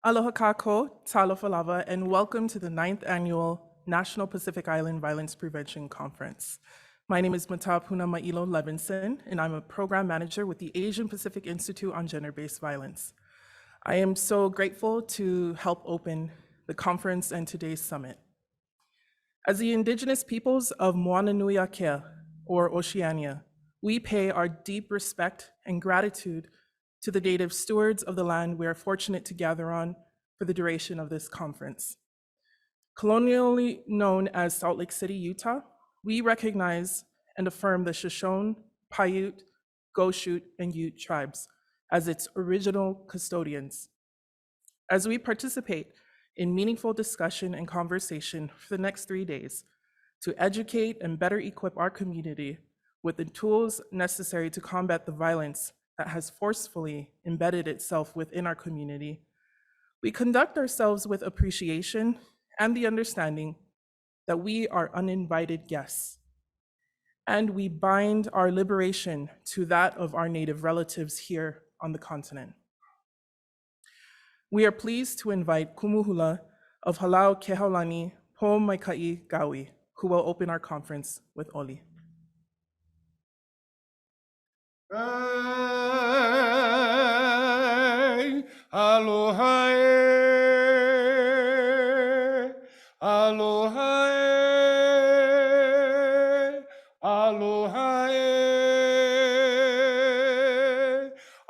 Aloha kako, talofa lava, and welcome to the 9th Annual National Pacific Island Violence Prevention Conference. My name is Matapuna Mailo Levinson, and I'm a program manager with the Asian Pacific Institute on Gender-Based Violence. I am so grateful to help open the conference and today's summit. As the Indigenous peoples of Moana Nui Akea, or Oceania, we pay our deep respect and gratitude to the native stewards of the land we are fortunate to gather on for the duration of this conference. Colonially known as Salt Lake City, Utah, we recognize and affirm the Shoshone, Paiute, Goshute, and Ute tribes as its original custodians. As we participate in meaningful discussion and conversation for the next 3 days to educate and better equip our community with the tools necessary to combat the violence that has forcefully embedded itself within our community, we conduct ourselves with appreciation and the understanding that we are uninvited guests, and we bind our liberation to that of our Native relatives here on the continent. We are pleased to invite Kumuhula of Halau Kehaulani Pomai Gawi, who will open our conference with Oli. Aloha, aloha, aloha,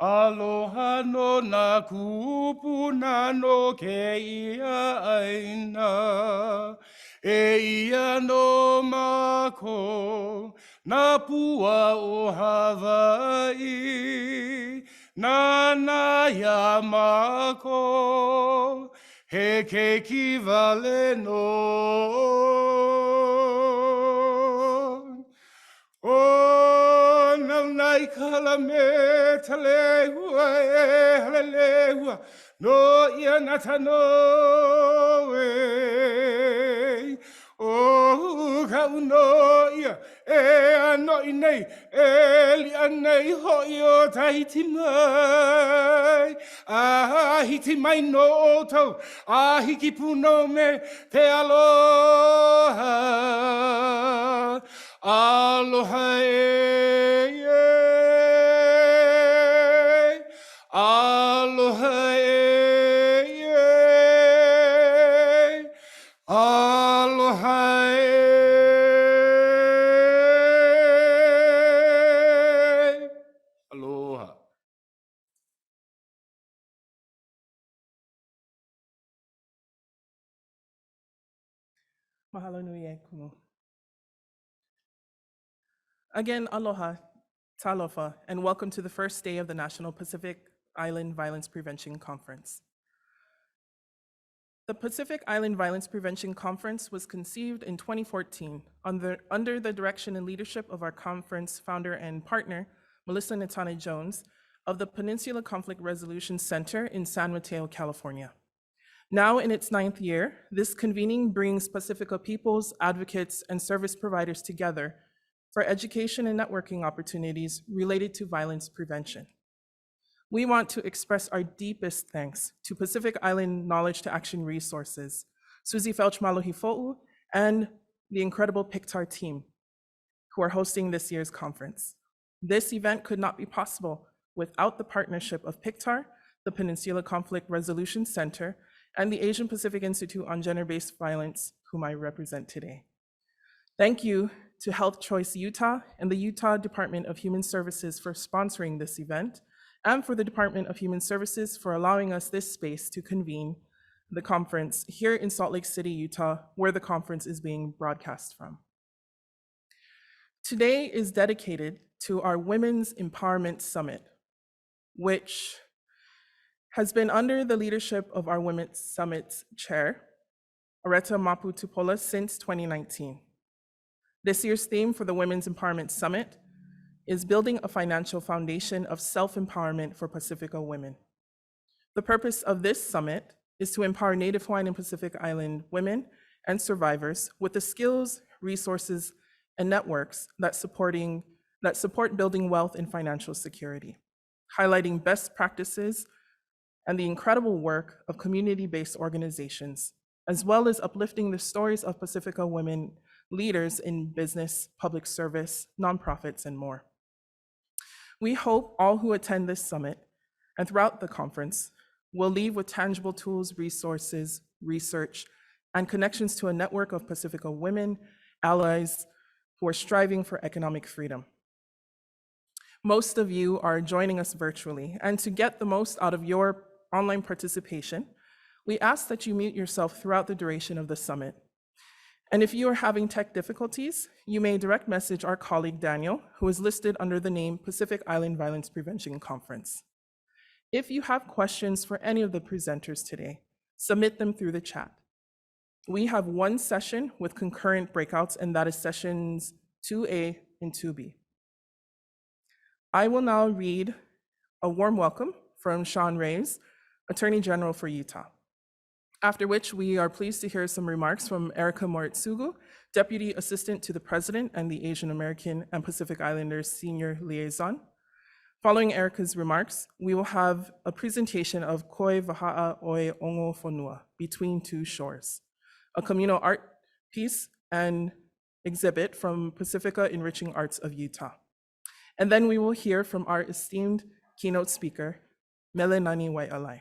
aloha no na kupuna no ke ia aina, e ia no mako, na pua o Hawaii, na yamako, he ke kivale no. O naunai kala me tale hua e halele hua, no ia nata no e. O ka uno ia e ano inei e li anei hoi o tahiti mai. A hiti mai no o tau, a hiki puno me te aloha. Aloha e, aloha e, aloha e, aloha. Mahalo nui e kumu. Again, aloha, talofa, and welcome to the first day of the National Pacific Island Violence Prevention Conference. The Pacific Island Violence Prevention Conference was conceived in 2014 under the direction and leadership of our conference founder and partner, Melissa Natane Jones, of the Peninsula Conflict Resolution Center in San Mateo, California. Now in its 9th year, this convening brings Pacifica peoples, advocates, and service providers together for education and networking opportunities related to violence prevention. We want to express our deepest thanks to Pacific Island Knowledge to Action Resources, Susie Felch Malohifo'u, and the incredible PICTAR team who are hosting this year's conference. This event could not be possible without the partnership of PICTAR, the Peninsula Conflict Resolution Center, and the Asian Pacific Institute on Gender-Based Violence, whom I represent today. Thank you to Health Choice Utah and the Utah Department of Human Services for sponsoring this event, and for the Department of Human Services for allowing us this space to convene the conference here in Salt Lake City, Utah, where the conference is being broadcast from. Today is dedicated to our Women's Empowerment Summit, which has been under the leadership of our Women's Summit's chair, Areta Mapu Tupola, since 2019. This year's theme for the Women's Empowerment Summit is building a financial foundation of self-empowerment for Pacifica women. The purpose of this summit is to empower Native Hawaiian and Pacific Island women and survivors with the skills, resources, and networks that support building wealth and financial security, highlighting best practices and the incredible work of community-based organizations, as well as uplifting the stories of Pacifica women leaders in business, public service, nonprofits, and more. We hope all who attend this summit and throughout the conference will leave with tangible tools, resources, research, and connections to a network of Pacifica women, allies who are striving for economic freedom. Most of you are joining us virtually, and to get the most out of your online participation, we ask that you mute yourself throughout the duration of the summit. And if you are having tech difficulties, you may direct message our colleague Daniel, who is listed under the name Pacific Island Violence Prevention Conference. If you have questions for any of the presenters today, submit them through the chat. We have one session with concurrent breakouts, and that is sessions 2A and 2B. I will now read a warm welcome from Sean Reyes, Attorney General for Utah. After which we are pleased to hear some remarks from Erica Moritsugu, Deputy Assistant to the President and the Asian American and Pacific Islanders Senior Liaison. Following Erica's remarks, we will have a presentation of Koe Vaha'a Oe Ongo Fonua, Between Two Shores, a communal art piece and exhibit from Pacifica Enriching Arts of Utah. And then we will hear from our esteemed keynote speaker, Melenani Wai'alai.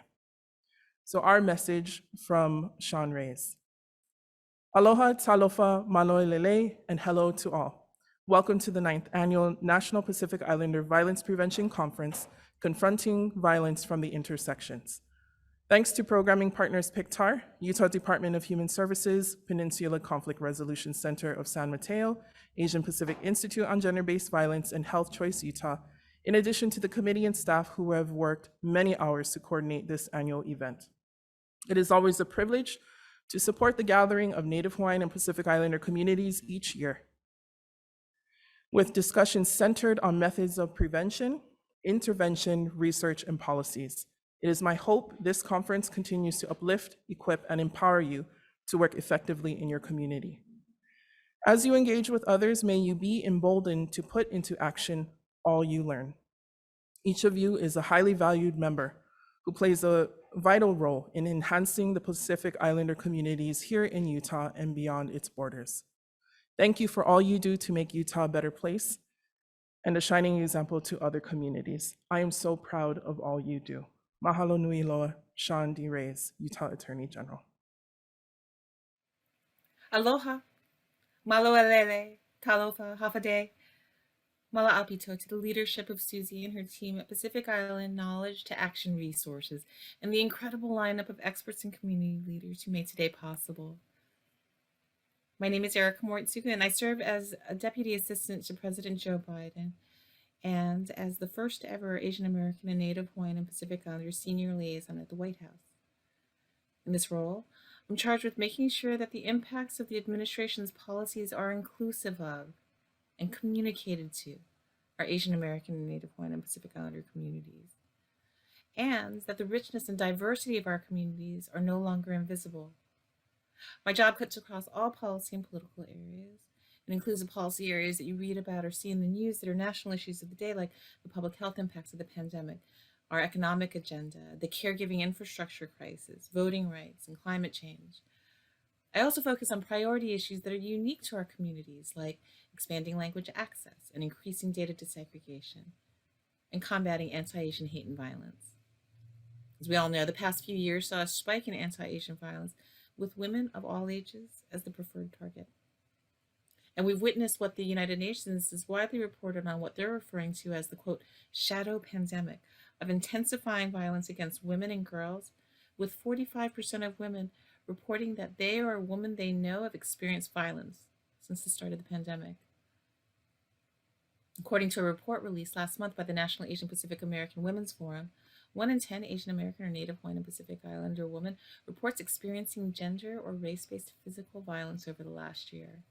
So our message from Sean Reyes. Aloha, talofa, maloelele, and hello to all. Welcome to the 9th Annual National Pacific Islander Violence Prevention Conference, Confronting Violence from the Intersections. Thanks to programming partners PICTAR, Utah Department of Human Services, Peninsula Conflict Resolution Center of San Mateo, Asian Pacific Institute on Gender-Based Violence, and Health Choice Utah, in addition to the committee and staff who have worked many hours to coordinate this annual event. It is always a privilege to support the gathering of Native Hawaiian and Pacific Islander communities each year, with discussions centered on methods of prevention, intervention, research, and policies. It is my hope this conference continues to uplift, equip, and empower you to work effectively in your community. As you engage with others, may you be emboldened to put into action all you learn. Each of you is a highly valued member who plays a vital role in enhancing the Pacific Islander communities here in Utah and beyond its borders. Thank you for all you do to make Utah a better place and a shining example to other communities. I am so proud of all you do. Mahalo nui loa, Sean D. Reyes, Utah Attorney General. Aloha, maloelele, talofa, hafade, mala'apito to the leadership of Susie and her team at Pacific Island Knowledge to Action Resources and the incredible lineup of experts and community leaders who made today possible. My name is Erica Moritsugu, and I serve as a Deputy Assistant to President Joe Biden and as the first ever Asian American and Native Hawaiian and Pacific Islander Senior Liaison at the White House. In this role, I'm charged with making sure that the impacts of the administration's policies are inclusive of and communicated to our Asian American and Native Hawaiian and Pacific Islander communities, and that the richness and diversity of our communities are no longer invisible. My job cuts across all policy and political areas. It includes the policy areas that you read about or see in the news that are national issues of the day, like the public health impacts of the pandemic, our economic agenda, the caregiving infrastructure crisis, voting rights, and climate change. I also focus on priority issues that are unique to our communities, like expanding language access and increasing data desegregation, and combating anti-Asian hate and violence. As we all know, the past few years saw a spike in anti-Asian violence, with women of all ages as the preferred target. And we've witnessed what the United Nations has widely reported on what they're referring to as the, quote, shadow pandemic of intensifying violence against women and girls, with 45% of women reporting that they or a woman they know have experienced violence since the start of the pandemic. According to a report released last month by the National Asian Pacific American Women's Forum, 1 in 10 Asian American or Native Hawaiian and Pacific Islander women reports experiencing gender or race-based physical violence over the last year.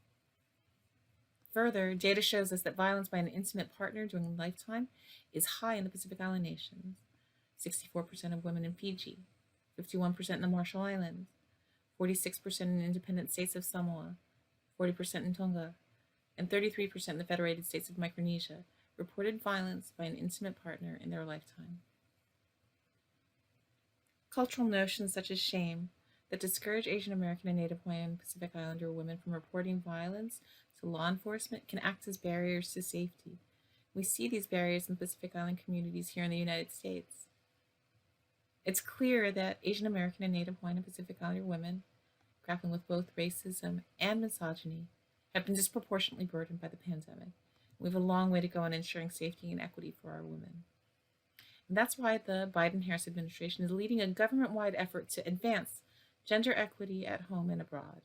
Further, data shows us that violence by an intimate partner during a lifetime is high in the Pacific Island nations. 64% of women in Fiji, 51% in the Marshall Islands, 46% in independent states of Samoa, 40% in Tonga, and 33% in the Federated States of Micronesia reported violence by an intimate partner in their lifetime. Cultural notions such as shame that discourage Asian American and Native Hawaiian Pacific Islander women from reporting violence to law enforcement can act as barriers to safety. We see these barriers in Pacific Island communities here in the United States. It's clear that Asian American and Native Hawaiian and Pacific Islander women, grappling with both racism and misogyny, have been disproportionately burdened by the pandemic. We have a long way to go in ensuring safety and equity for our women. And that's why the Biden-Harris administration is leading a government-wide effort to advance gender equity at home and abroad.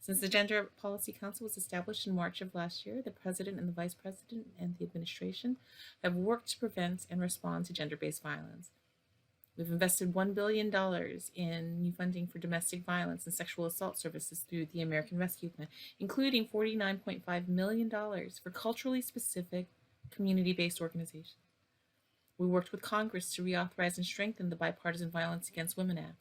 Since the Gender Policy Council was established in March of last year, the President and the Vice President and the administration have worked to prevent and respond to gender-based violence. We've invested $1 billion in new funding for domestic violence and sexual assault services through the American Rescue Plan, including $49.5 million for culturally specific community-based organizations. We worked with Congress to reauthorize and strengthen the Bipartisan Violence Against Women Act.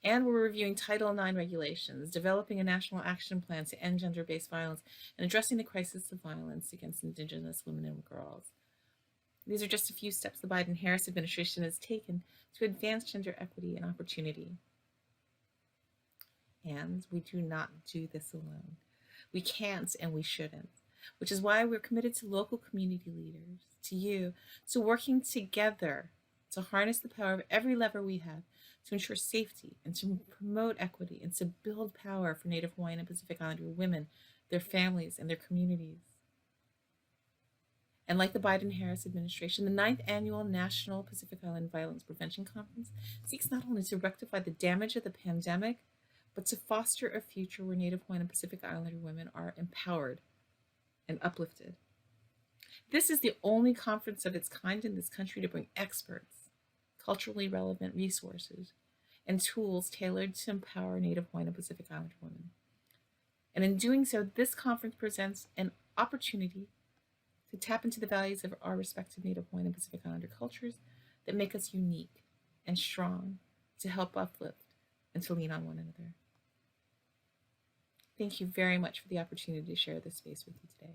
And we're reviewing Title IX regulations, developing a national action plan to end gender-based violence, and addressing the crisis of violence against Indigenous women and girls. These are just a few steps the Biden-Harris administration has taken to advance gender equity and opportunity. And we do not do this alone. We can't and we shouldn't, which is why we're committed to local community leaders, to you, to working together to harness the power of every lever we have to ensure safety and to promote equity and to build power for Native Hawaiian and Pacific Islander women, their families, and their communities. And like the Biden-Harris administration, the 9th Annual National Pacific Island Violence Prevention Conference seeks not only to rectify the damage of the pandemic, but to foster a future where Native Hawaiian and Pacific Islander women are empowered and uplifted. This is the only conference of its kind in this country to bring experts, culturally relevant resources, and tools tailored to empower Native Hawaiian and Pacific Islander women. And in doing so, this conference presents an opportunity to tap into the values of our respective Native Hawaiian and Pacific Islander cultures that make us unique and strong to help uplift and to lean on one another. Thank you very much for the opportunity to share this space with you today.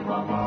Mama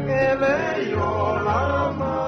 Ele yo lama